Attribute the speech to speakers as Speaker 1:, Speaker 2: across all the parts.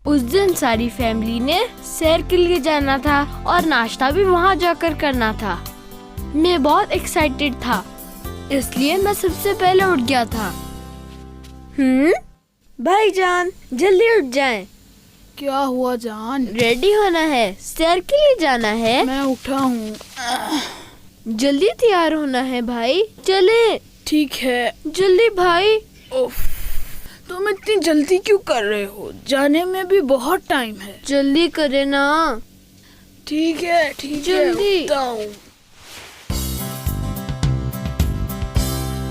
Speaker 1: उस दिन सारी फैमिली ने सैर के लिए जाना था और नाश्ता भी वहाँ जाकर करना था। मैं बहुत एक्साइटेड था, इसलिए मैं सबसे पहले उठ गया था। भाईजान जल्दी उठ जाएं।
Speaker 2: क्या हुआ जान?
Speaker 1: रेडी होना है, सैर के लिए जाना है।
Speaker 2: मैं उठा हूँ।
Speaker 1: जल्दी तैयार होना है भाई, चले।
Speaker 2: ठीक है।
Speaker 1: जल्दी भाई।
Speaker 2: उफ, तुम इतनी जल्दी क्यों कर रहे हो? जाने में भी बहुत टाइम है।
Speaker 1: जल्दी करे ना।
Speaker 2: ठीक है
Speaker 1: जल्दी।
Speaker 2: उठता हूँ।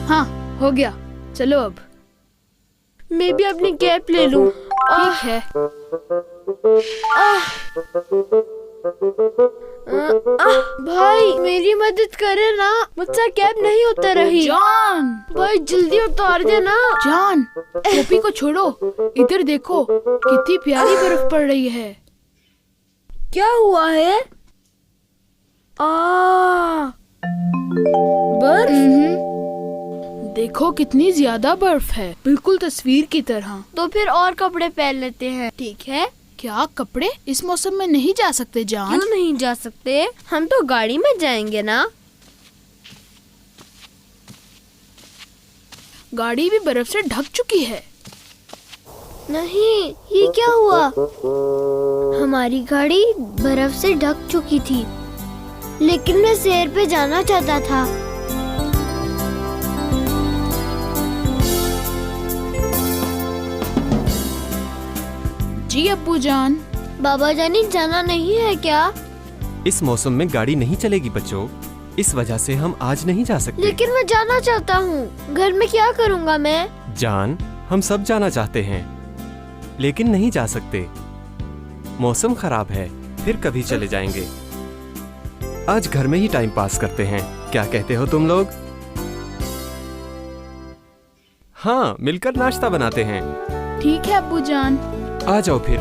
Speaker 2: हाँ हो गया, चलो अब।
Speaker 1: मैं भी अपनी कैप ले लूं।
Speaker 2: ठीक है।
Speaker 1: भाई मेरी मदद करे ना, मुझसे कैप नहीं उतर रही।
Speaker 2: जान
Speaker 1: भाई जल्दी उतार दे ना।
Speaker 2: जान टोपी को छोड़ो, इधर देखो कितनी प्यारी बर्फ पड़ रही है।
Speaker 1: क्या हुआ है? बर्फ?
Speaker 2: देखो कितनी ज्यादा बर्फ है, बिल्कुल तस्वीर की तरह।
Speaker 1: तो फिर और कपड़े पहन लेते हैं, ठीक है?
Speaker 2: क्या कपड़े? इस मौसम में नहीं जा सकते जान।
Speaker 1: क्यों नहीं जा सकते? हम तो गाड़ी में जाएंगे ना।
Speaker 2: गाड़ी भी बर्फ से ढक चुकी है।
Speaker 1: नहीं, ये क्या हुआ? हमारी गाड़ी बर्फ से ढक चुकी थी, लेकिन मैं सैर पे जाना चाहता था।
Speaker 2: जी अब्बू जान।
Speaker 1: बाबा जानी जाना नहीं है क्या?
Speaker 3: इस मौसम में गाड़ी नहीं चलेगी बच्चों, इस वजह से हम आज नहीं जा सकते।
Speaker 1: लेकिन मैं जाना चाहता हूँ। घर में क्या करूँगा मैं?
Speaker 3: जान, हम सब जाना चाहते हैं, लेकिन नहीं जा सकते। मौसम खराब है, फिर कभी चले जाएंगे। आज घर में ही टाइम पास करते हैं, क्या कहते हो तुम लोग? हाँ, मिलकर नाश्ता बनाते हैं।
Speaker 2: ठीक है अब्बू जान।
Speaker 3: आ जाओ फिर।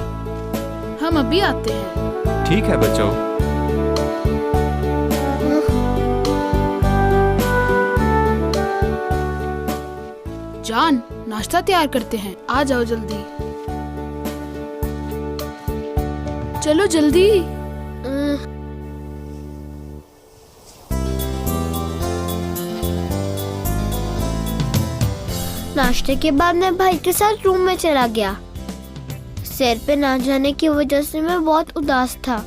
Speaker 2: हम अभी आते हैं।
Speaker 3: ठीक है बच्चों।
Speaker 2: जान नाश्ता तैयार करते हैं, आ जाओ जल्दी। चलो जल्दी।
Speaker 1: नाश्ते के बाद मैं भाई के साथ रूम में चला गया। सैर पे ना जाने की वजह से मैं बहुत उदास था।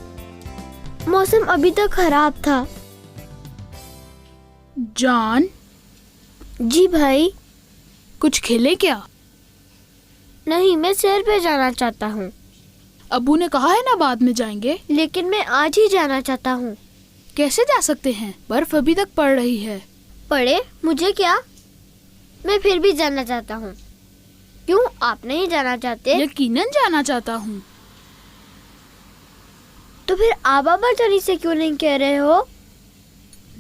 Speaker 1: मौसम अभी तक खराब था।
Speaker 2: जान।
Speaker 1: जी भाई।
Speaker 2: कुछ खेले क्या?
Speaker 1: नहीं, मैं सैर पे जाना चाहता हूँ।
Speaker 2: अब्बू ने कहा है ना बाद में जाएंगे।
Speaker 1: लेकिन मैं आज ही जाना चाहता हूँ।
Speaker 2: कैसे जा सकते हैं? बर्फ अभी तक पड़ रही है।
Speaker 1: पड़े, मुझे क्या, मैं फिर भी जाना चाहता हूँ। क्यों, आप नहीं जाना चाहते?
Speaker 2: यकीनन जाना चाहता हूँ।
Speaker 1: तो फिर आप बाबा जानी से क्यों नहीं कह रहे हो?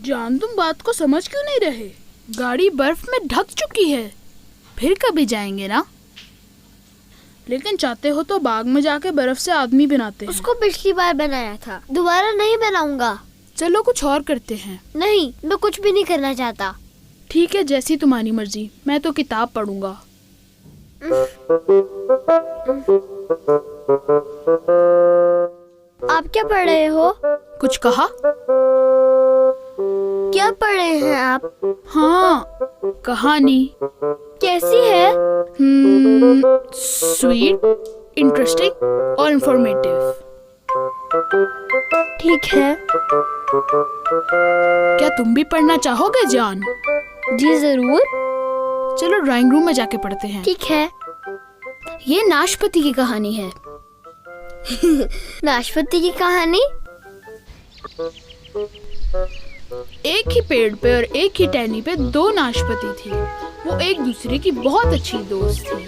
Speaker 2: जान तुम बात को समझ क्यों नहीं रहे? गाड़ी बर्फ में ढक चुकी है, फिर कभी जाएंगे ना। लेकिन चाहते हो तो बाग में जाके बर्फ से आदमी बनाते हैं।
Speaker 1: उसको पिछली बार बनाया था, दोबारा नहीं बनाऊंगा।
Speaker 2: चलो कुछ और करते हैं।
Speaker 1: नहीं, मैं कुछ भी नहीं करना चाहता।
Speaker 2: ठीक है, जैसी तुम्हारी मर्जी। मैं तो किताब पढ़ूंगा।
Speaker 1: आप क्या पढ़ रहे हो?
Speaker 2: कुछ कहा?
Speaker 1: क्या पढ़ रहे हैं आप?
Speaker 2: हाँ, कहानी।
Speaker 1: कैसी है?
Speaker 2: स्वीट, इंटरेस्टिंग और इंफॉर्मेटिव।
Speaker 1: ठीक है।
Speaker 2: क्या तुम भी पढ़ना चाहोगे जान?
Speaker 1: जी जरूर।
Speaker 2: चलो ड्राइंग रूम में जाके पढ़ते हैं।
Speaker 1: ठीक है।
Speaker 2: ये नाशपाती की कहानी है।
Speaker 1: नाशपाती की कहानी?
Speaker 2: एक ही पेड़ पे और एक ही टहनी पे दो नाशपाती थी। वो एक दूसरे की बहुत अच्छी दोस्त थी।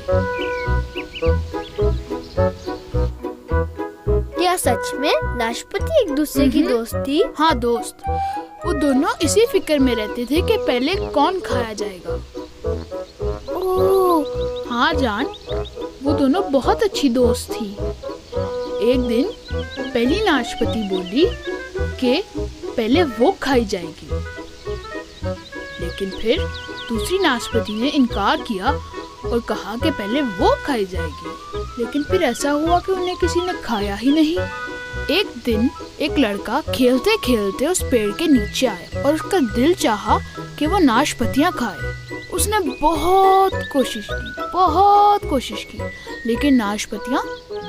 Speaker 1: क्या सच में नाशपाती एक दूसरे की दोस्त थी?
Speaker 2: हाँ दोस्त। वो दोनों इसी फिक्र में रहते थे कि पहले कौन खाया जाएगा।
Speaker 1: ओह,
Speaker 2: हाँ जान, वो दोनों बहुत अच्छी दोस्त थी। एक दिन पहली नाशपाती बोली कि पहले वो खाई जाएगी, लेकिन फिर दूसरी नाशपाती ने इनकार किया और कहा कि पहले वो खाई जाएगी। लेकिन फिर ऐसा हुआ कि उन्हें किसी ने खाया ही नहीं। एक दिन एक लड़का खेलते खेलते उस पेड़ के नीचे आया और उसका दिल चाहा कि वो नाशपतियाँ खाए। उसने बहुत कोशिश की, लेकिन नाशपतियाँ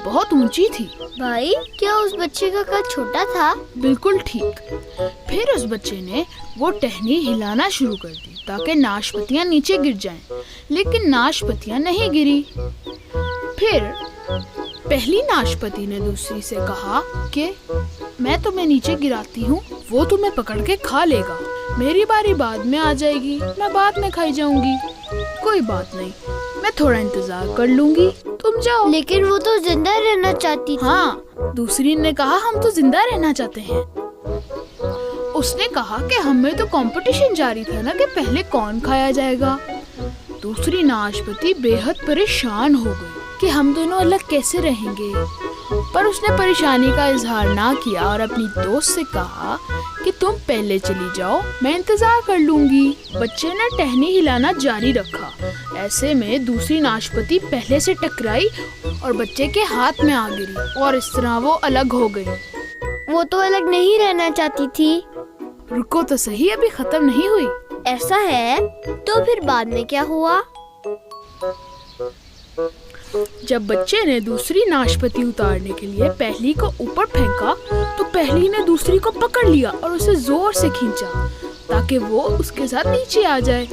Speaker 2: बहुत ऊंची थी।
Speaker 1: भाई, क्या उस बच्चे का कद छोटा था?
Speaker 2: बिल्कुल ठीक। फिर उस बच्चे ने वो टहनी हिलाना शुरू कर दी ताकि नाशपतियाँ नीचे गिर जाएं, लेकिन नाशपतियाँ नहीं गिरी। फिर पहली नाशपति ने दूसरी से कहा कि मैं तुम्हें नीचे गिराती हूँ, वो तुम्हें पकड़ के खा लेगा। मेरी बारी बाद में आ जाएगी, मैं बाद में खाई जाऊंगी। कोई बात नहीं, मैं थोड़ा इंतजार कर लूंगी, तुम जाओ।
Speaker 1: लेकिन वो तो जिंदा रहना चाहती थी।
Speaker 2: हाँ, दूसरी ने कहा हम तो जिंदा रहना चाहते हैं। उसने कहा कि हमें तो कंपटीशन जारी था ना कि पहले कौन खाया जाएगा। दूसरी नाशपति बेहद परेशान हो गई कि हम दोनों अलग कैसे रहेंगे, पर उसने परेशानी का इजहार ना किया और अपनी दोस्त से कहा कि तुम पहले चली जाओ, मैं इंतजार कर लूंगी। बच्चे ने टहनी हिलाना जारी रखा। ऐसे में दूसरी नाशपति पहले से टकराई और बच्चे के हाथ में आ गिरी और इस तरह वो अलग हो गई।
Speaker 1: वो तो अलग नहीं रहना चाहती थी।
Speaker 2: रुको तो सही, अभी खत्म नहीं हुई।
Speaker 1: ऐसा है? तो फिर बाद में क्या हुआ?
Speaker 2: जब बच्चे ने दूसरी नाशपति उतारने के लिए पहली को ऊपर फेंका तो पहली ने दूसरी को पकड़ लिया और उसे जोर से खींचा ताकि वो उसके साथ नीचे आ जाए,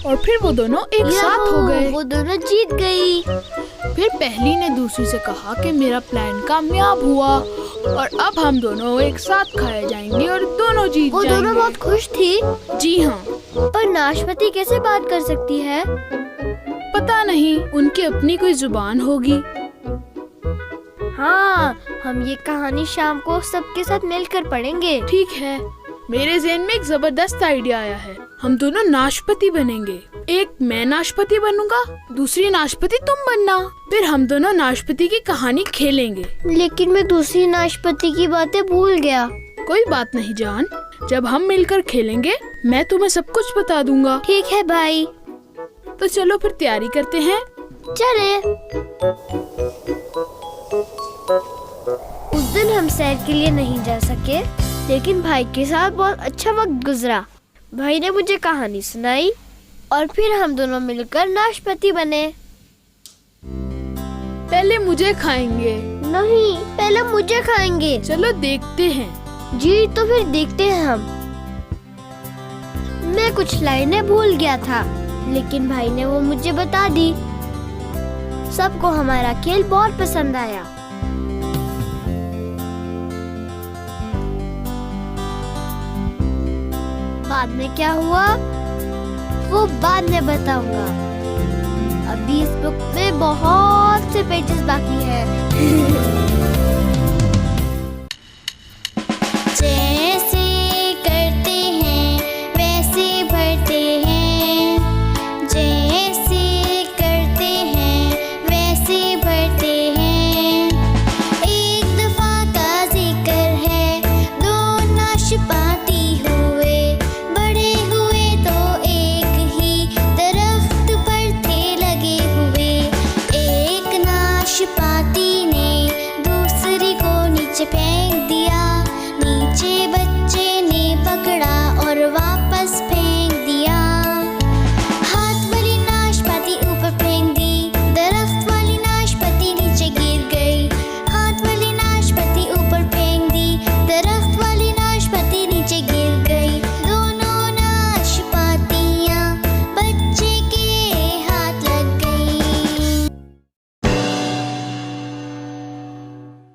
Speaker 2: और फिर वो दोनों एक साथ हो गए।
Speaker 1: वो दोनों जीत गई।
Speaker 2: फिर पहली ने दूसरी से कहा कि मेरा प्लान कामयाब हुआ और अब हम दोनों एक साथ खाए जाएंगे और दोनों जीत जाएंगे।
Speaker 1: वो दोनों बहुत खुश थी।
Speaker 2: जी हाँ।
Speaker 1: पर नाशपति कैसे बात कर सकती है?
Speaker 2: पता नहीं, उनकी अपनी कोई जुबान होगी।
Speaker 1: हाँ, हम ये कहानी शाम को सबके साथ मिलकर पढ़ेंगे।
Speaker 2: ठीक है, मेरे ज़हन में एक जबरदस्त आइडिया आया है। हम दोनों नाशपति बनेंगे। एक मैं नाशपति बनूंगा, दूसरी नाशपति तुम बनना। फिर हम दोनों नाशपति की कहानी खेलेंगे।
Speaker 1: लेकिन मैं दूसरी नाशपति की बातें भूल गया।
Speaker 2: कोई बात नहीं जान, जब हम मिलकर खेलेंगे मैं तुम्हें सब कुछ बता दूंगा।
Speaker 1: ठीक है भाई।
Speaker 2: तो चलो फिर तैयारी करते हैं।
Speaker 1: चले। उस दिन हम सैर के लिए नहीं जा सके, लेकिन भाई के साथ बहुत अच्छा वक्त गुजरा। भाई ने मुझे कहानी सुनाई और फिर हम दोनों मिलकर नाशपति बने।
Speaker 2: पहले मुझे खाएंगे।
Speaker 1: नहीं, पहले मुझे खाएंगे।
Speaker 2: चलो देखते हैं।
Speaker 1: जी, तो फिर देखते हैं हम। मैं कुछ लाइनें भूल गया था, लेकिन भाई ने वो मुझे बता दी। सबको हमारा खेल बहुत पसंद आया। बाद में क्या हुआ वो बाद में बताऊंगा। अभी इस बुक में बहुत से पेजेस बाकी है।